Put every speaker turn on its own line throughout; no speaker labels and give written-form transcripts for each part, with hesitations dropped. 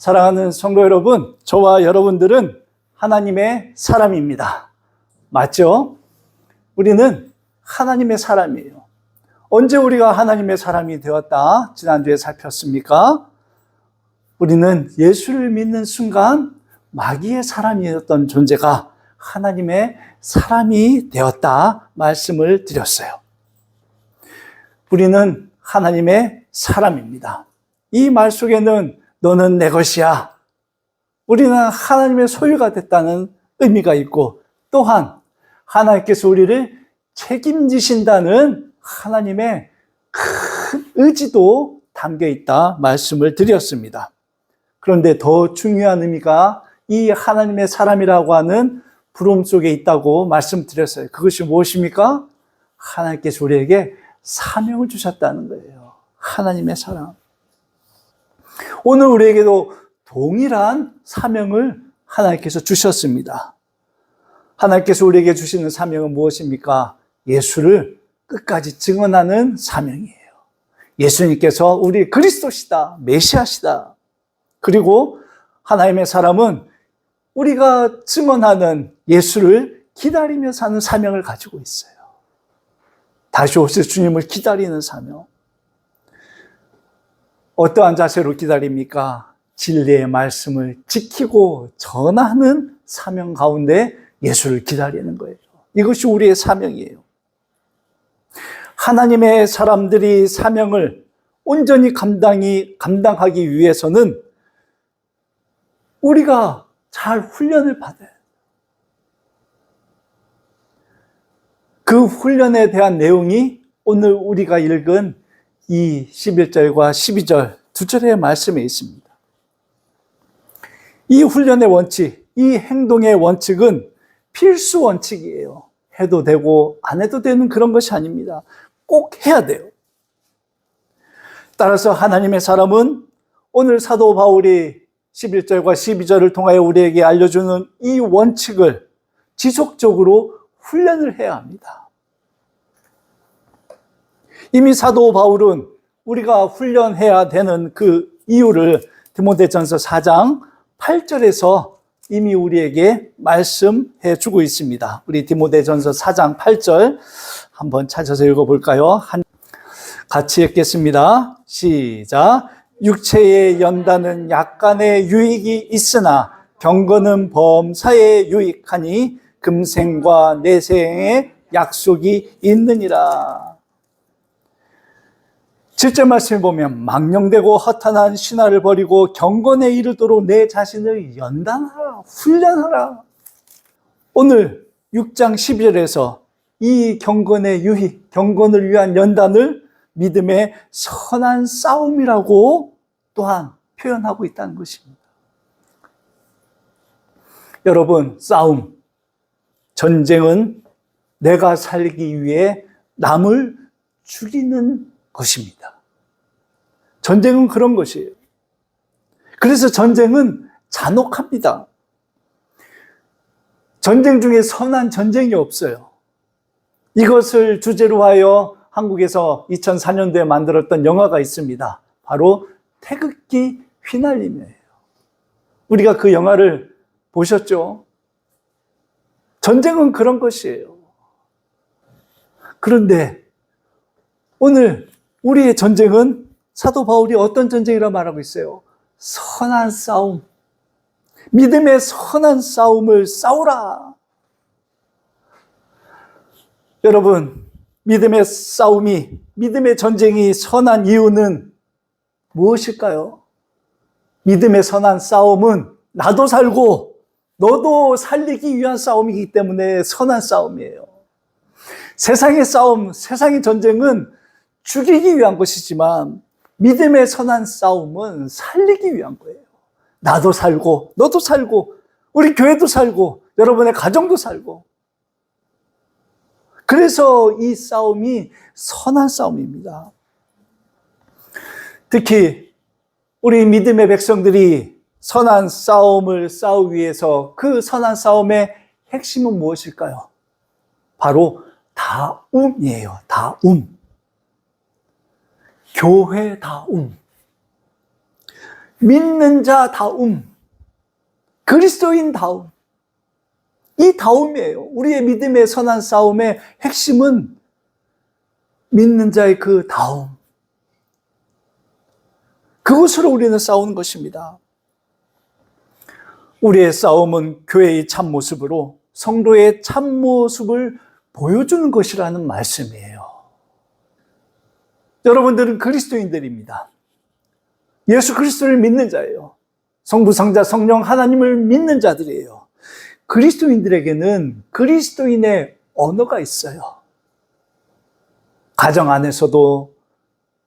사랑하는 성도 여러분, 저와 여러분들은 하나님의 사람입니다. 맞죠? 우리는 하나님의 사람이에요. 언제 우리가 하나님의 사람이 되었다? 지난주에 살폈습니까? 우리는 예수를 믿는 순간 마귀의 사람이었던 존재가 하나님의 사람이 되었다 말씀을 드렸어요. 우리는 하나님의 사람입니다. 이 말 속에는 너는 내 것이야. 우리는 하나님의 소유가 됐다는 의미가 있고, 또한 하나님께서 우리를 책임지신다는 하나님의 큰 의지도 담겨 있다 말씀을 드렸습니다. 그런데 더 중요한 의미가 이 하나님의 사람이라고 하는 부름 속에 있다고 말씀드렸어요. 그것이 무엇입니까? 하나님께서 우리에게 사명을 주셨다는 거예요. 하나님의 사람. 오늘 우리에게도 동일한 사명을 하나님께서 주셨습니다. 하나님께서 우리에게 주시는 사명은 무엇입니까? 예수를 끝까지 증언하는 사명이에요. 예수님께서 우리 그리스도시다, 메시아시다. 그리고 하나님의 사람은 우리가 증언하는 예수를 기다리며 사는 사명을 가지고 있어요. 다시 오실 주님을 기다리는 사명. 어떠한 자세로 기다립니까? 진리의 말씀을 지키고 전하는 사명 가운데 예수를 기다리는 거예요. 이것이 우리의 사명이에요. 하나님의 사람들이 사명을 온전히 감당하기 위해서는 우리가 잘 훈련을 받아요. 그 훈련에 대한 내용이 오늘 우리가 읽은 이 11절과 12절 두 절의 말씀에 있습니다. 이 훈련의 원칙, 이 행동의 원칙은 필수 원칙이에요. 해도 되고 안 해도 되는 그런 것이 아닙니다. 꼭 해야 돼요. 따라서 하나님의 사람은 오늘 사도 바울이 11절과 12절을 통하여 우리에게 알려주는 이 원칙을 지속적으로 훈련을 해야 합니다. 이미 사도 바울은 우리가 훈련해야 되는 그 이유를 디모데전서 4장 8절에서 이미 우리에게 말씀해 주고 있습니다. 우리 디모데전서 4장 8절 한번 찾아서 읽어볼까요? 같이 읽겠습니다. 시작. 육체의 연단은 약간의 유익이 있으나 경건은 범사에 유익하니 금생과 내생의 약속이 있느니라. 7절 말씀을 보면 망령되고 허탄한 신화를 버리고 경건에 이르도록 내 자신을 연단하라, 훈련하라. 오늘 6장 12절에서 이 경건의 유익, 경건을 위한 연단을 믿음의 선한 싸움이라고 또한 표현하고 있다는 것입니다. 여러분, 싸움, 전쟁은 내가 살기 위해 남을 죽이는 것입니다. 전쟁은 그런 것이에요. 그래서 전쟁은 잔혹합니다. 전쟁 중에 선한 전쟁이 없어요. 이것을 주제로 하여 한국에서 2004년도에 만들었던 영화가 있습니다. 바로 태극기 휘날림이에요. 우리가 그 영화를 보셨죠? 전쟁은 그런 것이에요. 그런데 오늘 우리의 전쟁은 사도 바울이 어떤 전쟁이라고 말하고 있어요? 선한 싸움. 믿음의 선한 싸움을 싸우라. 여러분, 믿음의 싸움이, 믿음의 전쟁이 선한 이유는 무엇일까요? 믿음의 선한 싸움은 나도 살고 너도 살리기 위한 싸움이기 때문에 선한 싸움이에요. 세상의 싸움, 세상의 전쟁은 죽이기 위한 것이지만 믿음의 선한 싸움은 살리기 위한 거예요. 나도 살고 너도 살고 우리 교회도 살고 여러분의 가정도 살고. 그래서 이 싸움이 선한 싸움입니다. 특히 우리 믿음의 백성들이 선한 싸움을 싸우기 위해서 그 선한 싸움의 핵심은 무엇일까요? 바로 다움이에요. 다움. 교회 다움. 믿는 자다움, 그리스도인다움, 이 다움이에요. 우리의 믿음의 선한 싸움의 핵심은 믿는 자의 그 다움. 그것으로 우리는 싸우는 것입니다. 우리의 싸움은 교회의 참모습으로 성도의 참모습을 보여주는 것이라는 말씀이에요. 여러분들은 그리스도인들입니다. 예수 그리스도를 믿는 자예요. 성부, 성자, 성령 하나님을 믿는 자들이에요. 그리스도인들에게는 그리스도인의 언어가 있어요. 가정 안에서도,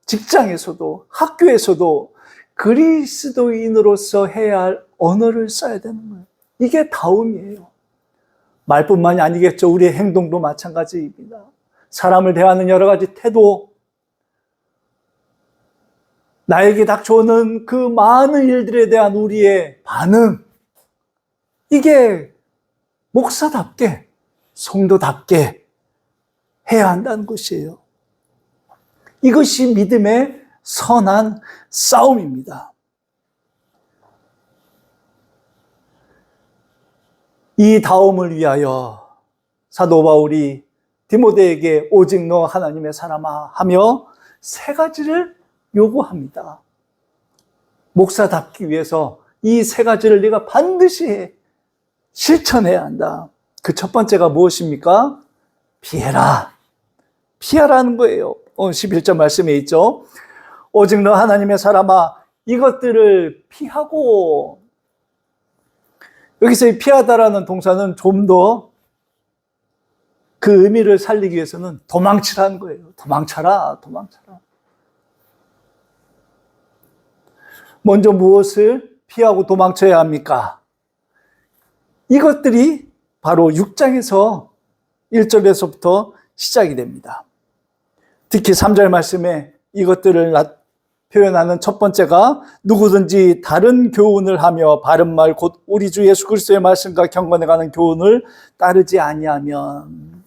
직장에서도, 학교에서도 그리스도인으로서 해야 할 언어를 써야 되는 거예요. 이게 다움이에요. 말뿐만이 아니겠죠. 우리의 행동도 마찬가지입니다. 사람을 대하는 여러 가지 태도, 나에게 닥쳐오는 그 많은 일들에 대한 우리의 반응, 이게 목사답게, 성도답게 해야 한다는 것이에요. 이것이 믿음의 선한 싸움입니다. 이 다움을 위하여 사도 바울이 디모데에게 오직 너 하나님의 사람아 하며 세 가지를 요구합니다. 목사답기 위해서 이 세 가지를 네가 반드시 실천해야 한다. 그 첫 번째가 무엇입니까? 피해라. 피하라는 거예요. 11절 말씀에 있죠. 오직 너 하나님의 사람아 이것들을 피하고, 여기서 이 피하다라는 동사는 좀 더 그 의미를 살리기 위해서는 도망치라는 거예요. 도망쳐라, 도망쳐라. 먼저 무엇을 피하고 도망쳐야 합니까? 이것들이 바로 6장에서 1절에서부터 시작이 됩니다. 특히 3절 말씀에 이것들을 표현하는 첫 번째가 누구든지 다른 교훈을 하며 바른 말 곧 우리 주 예수 그리스도의 말씀과 경건해가는 교훈을 따르지 아니하면,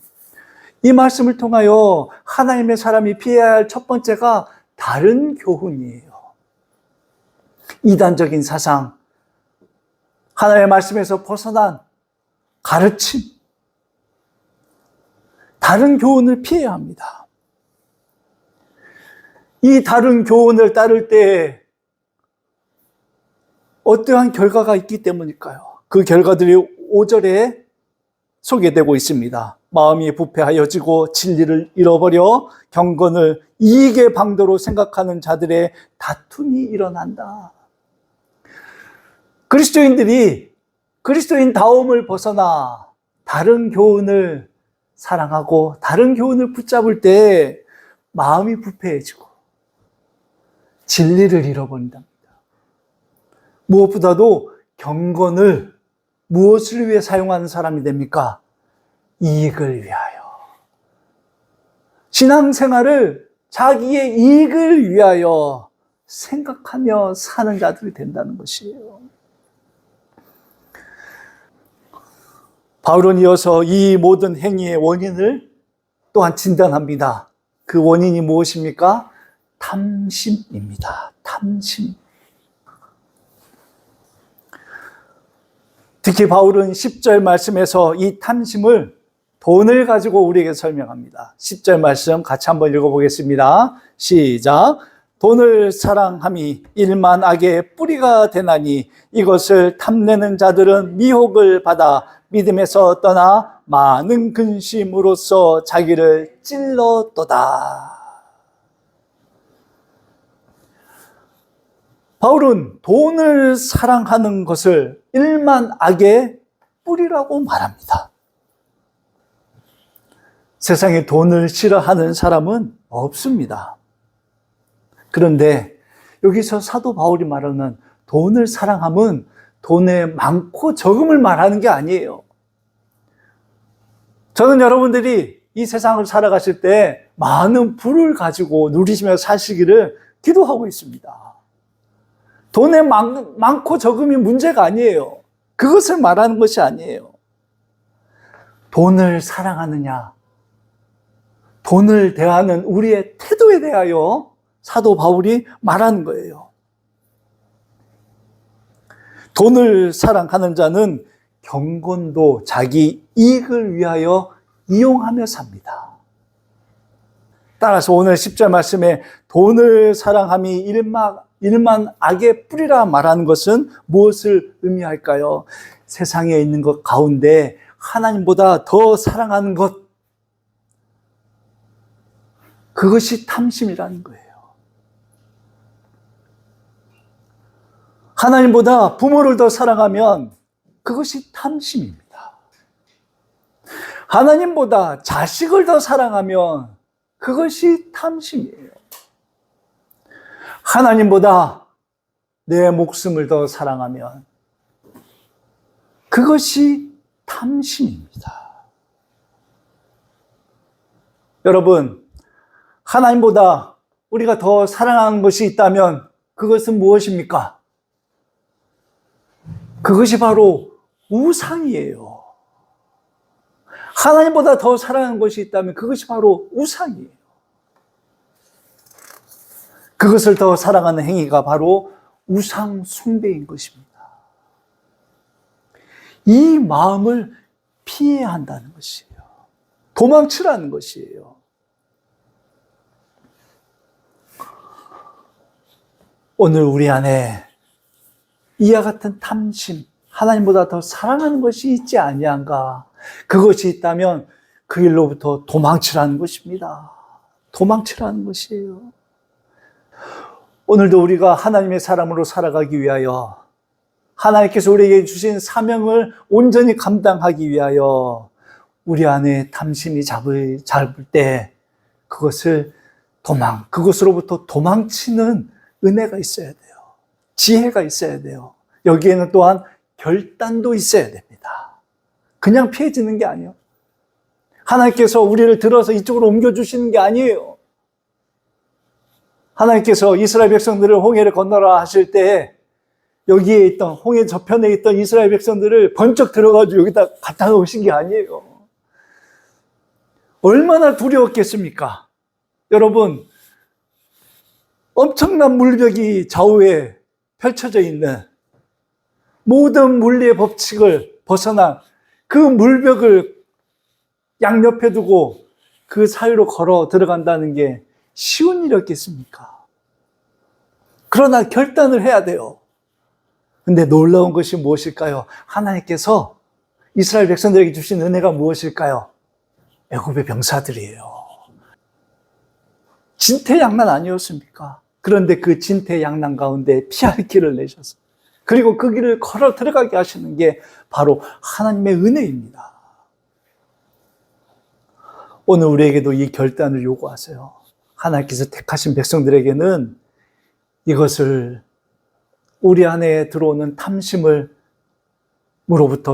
이 말씀을 통하여 하나님의 사람이 피해야 할 첫 번째가 다른 교훈이에요. 이단적인 사상, 하나님의 말씀에서 벗어난 가르침, 다른 교훈을 피해야 합니다. 이 다른 교훈을 따를 때 어떠한 결과가 있기 때문일까요? 그 결과들이 5절에 소개되고 있습니다. 마음이 부패하여지고 진리를 잃어버려 경건을 이익의 방도로 생각하는 자들의 다툼이 일어난다. 그리스도인들이 그리스도인다움을 벗어나 다른 교훈을 사랑하고 다른 교훈을 붙잡을 때 마음이 부패해지고 진리를 잃어버린답니다. 무엇보다도 경건을 무엇을 위해 사용하는 사람이 됩니까? 이익을 위하여. 신앙생활을 자기의 이익을 위하여 생각하며 사는 자들이 된다는 것이에요. 바울은 이어서 이 모든 행위의 원인을 또한 진단합니다. 그 원인이 무엇입니까? 탐심입니다. 탐심. 특히 바울은 10절 말씀에서 이 탐심을 돈을 가지고 우리에게 설명합니다. 10절 말씀 같이 한번 읽어보겠습니다. 시작. 돈을 사랑함이 일만 악의 뿌리가 되나니 이것을 탐내는 자들은 미혹을 받아 믿음에서 떠나 많은 근심으로써 자기를 찔렀도다. 바울은 돈을 사랑하는 것을 일만 악의 뿌리라고 말합니다. 세상에 돈을 싫어하는 사람은 없습니다. 그런데 여기서 사도 바울이 말하는 돈을 사랑함은 돈의 많고 적음을 말하는 게 아니에요. 저는 여러분들이 이 세상을 살아가실 때 많은 부를 가지고 누리시며 사시기를 기도하고 있습니다. 돈의 많고 적음이 문제가 아니에요. 그것을 말하는 것이 아니에요. 돈을 사랑하느냐, 돈을 대하는 우리의 태도에 대하여 사도 바울이 말하는 거예요. 돈을 사랑하는 자는 경건도 자기 이익을 위하여 이용하며 삽니다. 따라서 오늘 10절 말씀에 돈을 사랑함이 일만 악의 뿌리라 말하는 것은 무엇을 의미할까요? 세상에 있는 것 가운데 하나님보다 더 사랑하는 것, 그것이 탐심이라는 거예요. 하나님보다 부모를 더 사랑하면 그것이 탐심입니다. 하나님보다 자식을 더 사랑하면 그것이 탐심이에요. 하나님보다 내 목숨을 더 사랑하면 그것이 탐심입니다. 여러분, 하나님보다 우리가 더 사랑하는 것이 있다면 그것은 무엇입니까? 그것이 바로 우상이에요. 하나님보다 더 사랑하는 것이 있다면 그것이 바로 우상이에요. 그것을 더 사랑하는 행위가 바로 우상 숭배인 것입니다. 이 마음을 피해야 한다는 것이에요. 도망치라는 것이에요. 오늘 우리 안에 이와 같은 탐심, 하나님보다 더 사랑하는 것이 있지 아니한가? 그것이 있다면 그 일로부터 도망치라는 것입니다. 도망치라는 것이에요. 오늘도 우리가 하나님의 사람으로 살아가기 위하여, 하나님께서 우리에게 주신 사명을 온전히 감당하기 위하여 우리 안에 탐심이 잡을 때 그것으로부터 도망치는 은혜가 있어야 돼요. 지혜가 있어야 돼요. 여기에는 또한 결단도 있어야 됩니다. 그냥 피해지는 게 아니에요. 하나님께서 우리를 들어서 이쪽으로 옮겨주시는 게 아니에요. 하나님께서 이스라엘 백성들을 홍해를 건너라 하실 때 여기에 있던, 홍해 저편에 있던 이스라엘 백성들을 번쩍 들어가지고 여기다 갖다 놓으신 게 아니에요. 얼마나 두려웠겠습니까? 여러분, 엄청난 물벽이 좌우에 펼쳐져 있는, 모든 물리의 법칙을 벗어난 그 물벽을 양옆에 두고 그 사이로 걸어 들어간다는 게 쉬운 일이었겠습니까? 그러나 결단을 해야 돼요. 근데 놀라운 것이 무엇일까요? 하나님께서 이스라엘 백성들에게 주신 은혜가 무엇일까요? 애굽의 병사들이에요. 진퇴양난 아니었습니까? 그런데 그 진퇴양난 가운데 피할 길을 내셔서, 그리고 그 길을 걸어 들어가게 하시는 게 바로 하나님의 은혜입니다. 오늘 우리에게도 이 결단을 요구하세요. 하나님께서 택하신 백성들에게는 이것을, 우리 안에 들어오는 탐심으로부터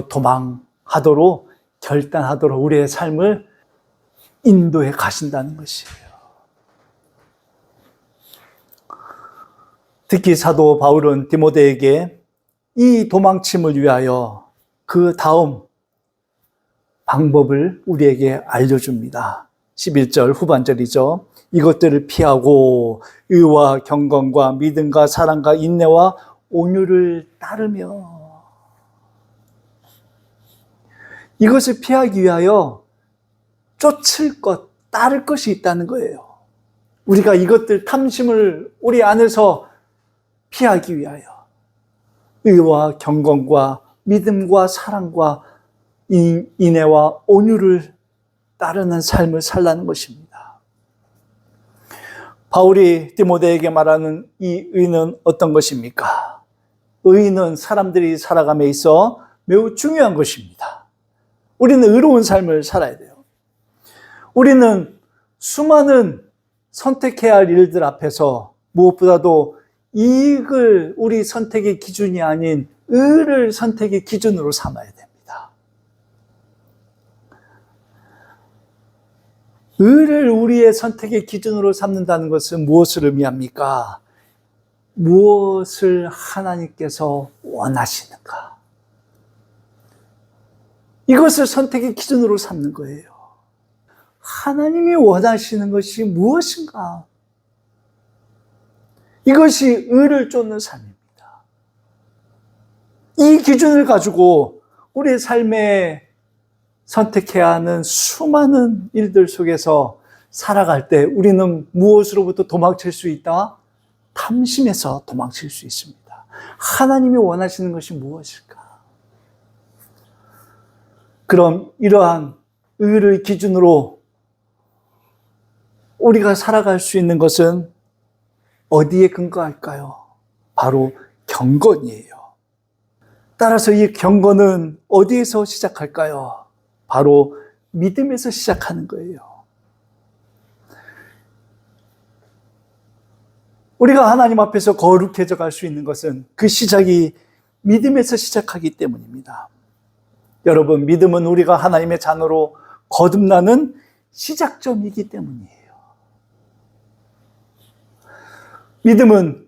도망하도록, 결단하도록 우리의 삶을 인도해 가신다는 것이에요. 특히 사도 바울은 디모데에게 이 도망침을 위하여 그 다음 방법을 우리에게 알려줍니다. 11절 후반절이죠. 이것들을 피하고 의와 경건과 믿음과 사랑과 인내와 온유를 따르며, 이것을 피하기 위하여 쫓을 것, 따를 것이 있다는 거예요. 우리가 이것들, 탐심을 우리 안에서 피하기 위하여 의와 경건과 믿음과 사랑과 인애와 온유를 따르는 삶을 살라는 것입니다. 바울이 디모데에게 말하는 이 의는 어떤 것입니까? 의는 사람들이 살아감에 있어 매우 중요한 것입니다. 우리는 의로운 삶을 살아야 돼요. 우리는 수많은 선택해야 할 일들 앞에서 무엇보다도 이익을 우리 선택의 기준이 아닌 의를 선택의 기준으로 삼아야 됩니다. 의를 우리의 선택의 기준으로 삼는다는 것은 무엇을 의미합니까? 무엇을 하나님께서 원하시는가? 이것을 선택의 기준으로 삼는 거예요. 하나님이 원하시는 것이 무엇인가? 이것이 의를 쫓는 삶입니다. 이 기준을 가지고 우리의 삶에 선택해야 하는 수많은 일들 속에서 살아갈 때 우리는 무엇으로부터 도망칠 수 있다? 탐심에서 도망칠 수 있습니다. 하나님이 원하시는 것이 무엇일까? 그럼 이러한 의를 기준으로 우리가 살아갈 수 있는 것은 어디에 근거할까요? 바로 경건이에요. 따라서 이 경건은 어디에서 시작할까요? 바로 믿음에서 시작하는 거예요. 우리가 하나님 앞에서 거룩해져 갈 수 있는 것은 그 시작이 믿음에서 시작하기 때문입니다. 여러분, 믿음은 우리가 하나님의 자녀로 거듭나는 시작점이기 때문이에요. 믿음은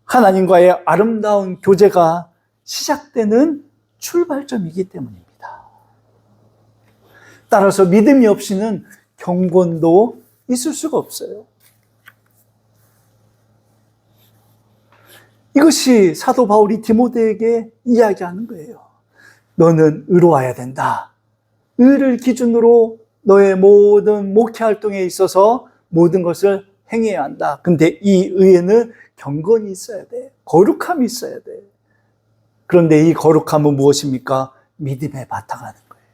하나님과의 아름다운 교제가 시작되는 출발점이기 때문입니다. 따라서 믿음이 없이는 경건도 있을 수가 없어요. 이것이 사도 바울이 디모데에게 이야기하는 거예요. 너는 의로워야 된다. 의를 기준으로 너의 모든 목회 활동에 있어서 모든 것을 행해야 한다. 근데 이 의에는 경건이 있어야 돼. 거룩함이 있어야 돼. 그런데 이 거룩함은 무엇입니까? 믿음에 바탕하는 거예요.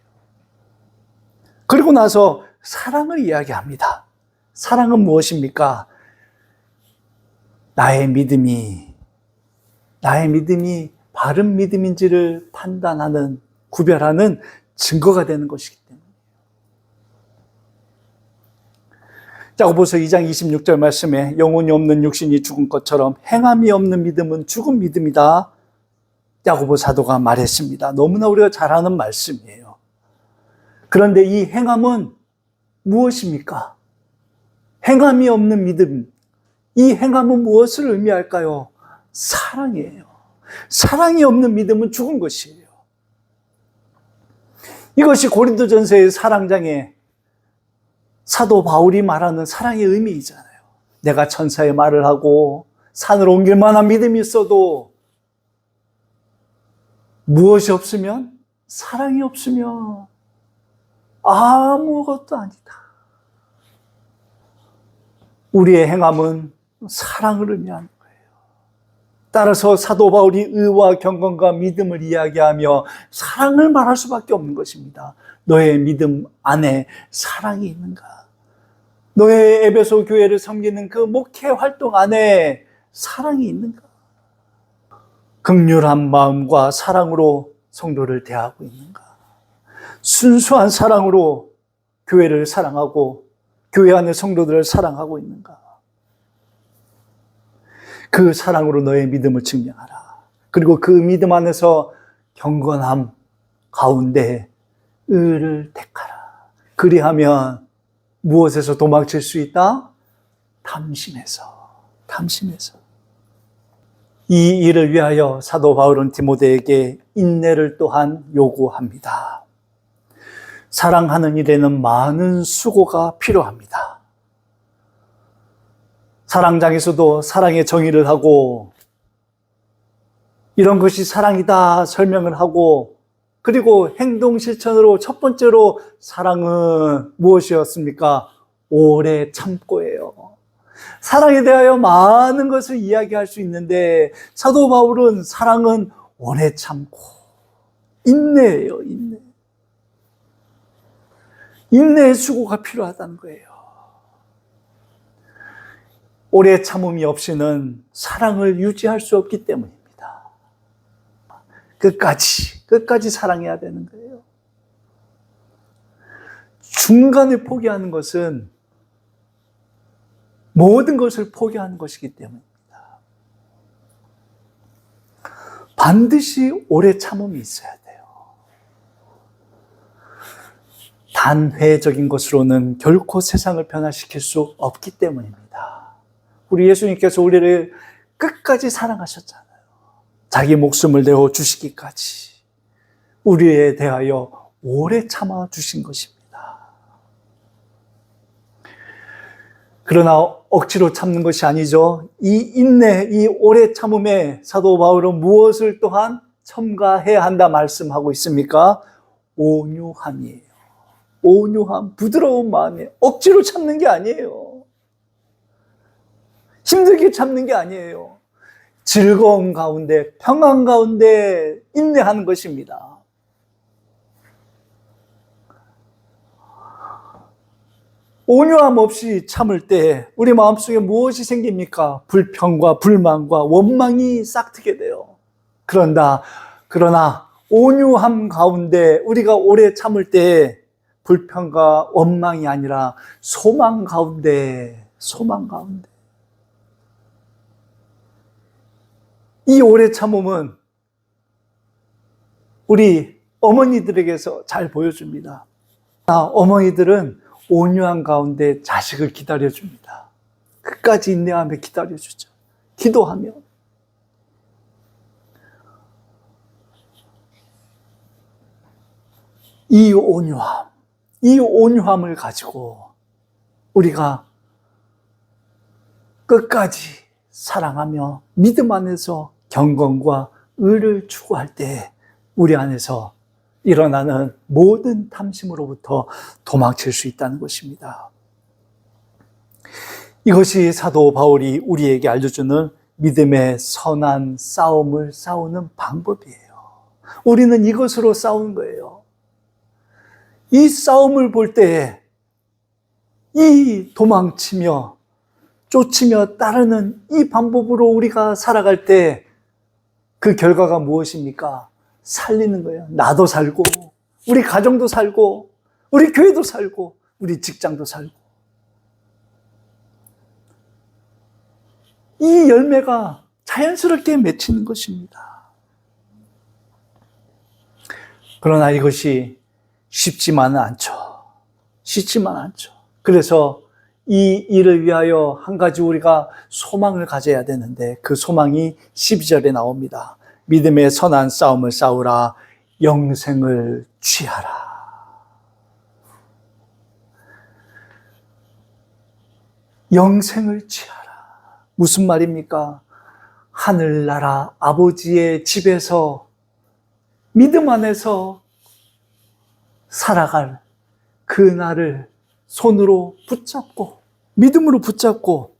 그리고 나서 사랑을 이야기합니다. 사랑은 무엇입니까? 나의 믿음이 바른 믿음인지를 판단하는, 구별하는 증거가 되는 것이기 때문이에요. 야고보서 2장 26절 말씀에 영혼이 없는 육신이 죽은 것처럼 행함이 없는 믿음은 죽은 믿음이다. 야고보 사도가 말했습니다. 너무나 우리가 잘 아는 말씀이에요. 그런데 이 행함은 무엇입니까? 행함이 없는 믿음. 이 행함은 무엇을 의미할까요? 사랑이에요. 사랑이 없는 믿음은 죽은 것이에요. 이것이 고린도전서의 사랑장에 사도 바울이 말하는 사랑의 의미이잖아요. 내가 천사의 말을 하고 산을 옮길 만한 믿음이 있어도 무엇이 없으면, 사랑이 없으면 아무것도 아니다. 우리의 행함은 사랑을 의미하는 거예요. 따라서 사도 바울이 의와 경건과 믿음을 이야기하며 사랑을 말할 수밖에 없는 것입니다. 너의 믿음 안에 사랑이 있는가? 너의 에베소 교회를 섬기는 그 목회 활동 안에 사랑이 있는가? 긍휼한 마음과 사랑으로 성도를 대하고 있는가? 순수한 사랑으로 교회를 사랑하고 교회 안의 성도들을 사랑하고 있는가? 그 사랑으로 너의 믿음을 증명하라. 그리고 그 믿음 안에서 경건함 가운데 의를 택하라. 그리하면 무엇에서 도망칠 수 있다? 탐심에서. 이 일을 위하여 사도 바울은 디모데에게 인내를 또한 요구합니다. 사랑하는 일에는 많은 수고가 필요합니다. 사랑장에서도 사랑의 정의를 하고 이런 것이 사랑이다 설명을 하고, 그리고 행동 실천으로 첫 번째로 사랑은 무엇이었습니까? 오래 참고예요. 사랑에 대하여 많은 것을 이야기할 수 있는데 사도 바울은 사랑은 오래 참고 인내예요. 인내의 수고가 필요하다는 거예요. 오래 참음이 없이는 사랑을 유지할 수 없기 때문입니다. 끝까지 사랑해야 되는 거예요. 중간에 포기하는 것은 모든 것을 포기하는 것이기 때문입니다. 반드시 오래 참음이 있어야 돼요. 단회적인 것으로는 결코 세상을 변화시킬 수 없기 때문입니다. 우리 예수님께서 우리를 끝까지 사랑하셨잖아요. 자기 목숨을 내어 주시기까지 우리에 대하여 오래 참아 주신 것입니다. 그러나 억지로 참는 것이 아니죠. 이 인내, 이 오래 참음에 사도 바울은 무엇을 또한 첨가해야 한다 말씀하고 있습니까? 온유함이에요. 온유함, 부드러운 마음이에요. 억지로 참는 게 아니에요. 힘들게 참는 게 아니에요. 즐거움 가운데, 평안 가운데 인내하는 것입니다. 온유함 없이 참을 때 우리 마음속에 무엇이 생깁니까? 불평과 불만과 원망이 싹트게 돼요. 그러나 온유함 가운데 우리가 오래 참을 때 불평과 원망이 아니라 소망 가운데 이 오래 참음은 우리 어머니들에게서 잘 보여줍니다. 어머니들은 온유한 가운데 자식을 기다려줍니다. 끝까지 인내하며 기다려주죠. 기도하며. 이 온유함을 가지고 우리가 끝까지 사랑하며 믿음 안에서 경건과 의를 추구할 때 우리 안에서 일어나는 모든 탐심으로부터 도망칠 수 있다는 것입니다. 이것이 사도 바울이 우리에게 알려주는 믿음의 선한 싸움을 싸우는 방법이에요. 우리는 이것으로 싸우는 거예요. 이 싸움을 볼 때, 이 도망치며 쫓으며 따르는 이 방법으로 우리가 살아갈 때 그 결과가 무엇입니까? 살리는 거예요. 나도 살고, 우리 가정도 살고, 우리 교회도 살고, 우리 직장도 살고. 이 열매가 자연스럽게 맺히는 것입니다. 그러나 이것이 쉽지만은 않죠. 그래서 이 일을 위하여 한 가지 우리가 소망을 가져야 되는데 그 소망이 12절에 나옵니다. 믿음의 선한 싸움을 싸우라. 영생을 취하라. 영생을 취하라. 무슨 말입니까? 하늘나라 아버지의 집에서 믿음 안에서 살아갈 그 날을 손으로 붙잡고 믿음으로 붙잡고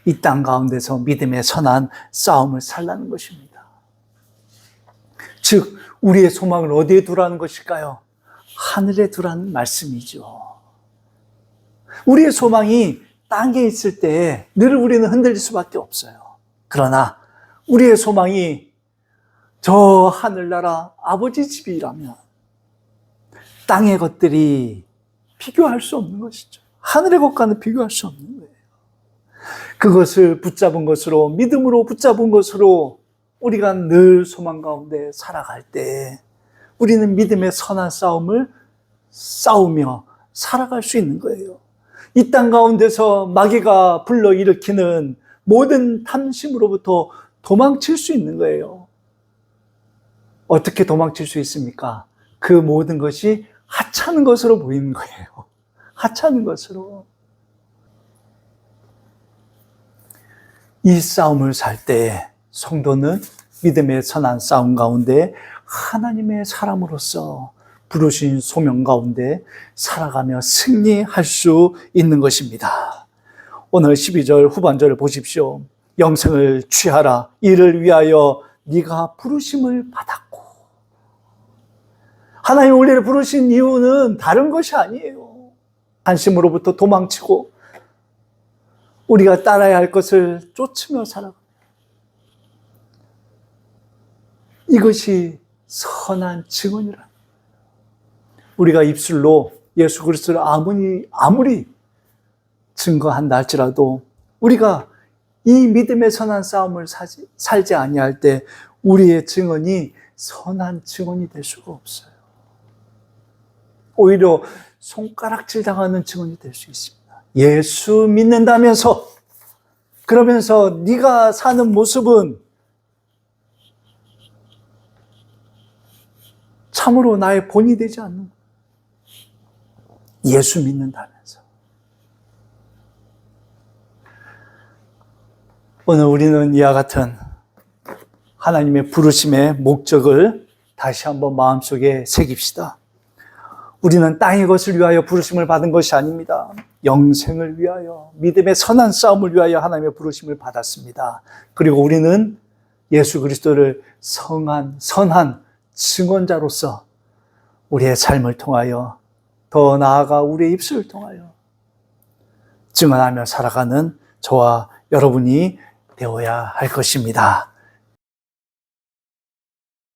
이 땅 가운데서 믿음의 선한 싸움을 살라는 것입니다. 즉 우리의 소망을 어디에 두라는 것일까요? 하늘에 두라는 말씀이죠. 우리의 소망이 땅에 있을 때 늘 우리는 흔들릴 수밖에 없어요. 그러나 우리의 소망이 저 하늘나라 아버지 집이라면 땅의 것들이 비교할 수 없는 것이죠. 하늘의 것과는 비교할 수 없는 거예요. 그것을 붙잡은 것으로, 믿음으로 붙잡은 것으로 우리가 늘 소망 가운데 살아갈 때 우리는 믿음의 선한 싸움을 싸우며 살아갈 수 있는 거예요. 이 땅 가운데서 마귀가 불러일으키는 모든 탐심으로부터 도망칠 수 있는 거예요. 어떻게 도망칠 수 있습니까? 그 모든 것이 하찮은 것으로 보이는 거예요. 하찮은 것으로. 이 싸움을 살 때 성도는 믿음의 선한 싸움 가운데 하나님의 사람으로서 부르신 소명 가운데 살아가며 승리할 수 있는 것입니다. 오늘 12절 후반절을 보십시오. 영생을 취하라. 이를 위하여 네가 부르심을 받았고. 하나님 우리를 부르신 이유는 다른 것이 아니에요. 한심으로부터 도망치고 우리가 따라야 할 것을 쫓으며 살아갑니다. 이것이 선한 증언이라. 우리가 입술로 예수 그리스도를 아무리 증거한다 할지라도 우리가 이 믿음의 선한 싸움을 살지 아니할 때 우리의 증언이 선한 증언이 될 수가 없어요. 오히려 손가락질 당하는 증언이 될 수 있습니다. 예수 믿는다면서 그러면서 네가 사는 모습은 참으로 나의 본이 되지 않는 거예요. 예수 믿는다면서. 오늘 우리는 이와 같은 하나님의 부르심의 목적을 다시 한번 마음속에 새깁시다. 우리는 땅의 것을 위하여 부르심을 받은 것이 아닙니다. 영생을 위하여, 믿음의 선한 싸움을 위하여 하나님의 부르심을 받았습니다. 그리고 우리는 예수 그리스도를 선한 증언자로서 우리의 삶을 통하여, 더 나아가 우리의 입술을 통하여 증언하며 살아가는 저와 여러분이 되어야 할 것입니다.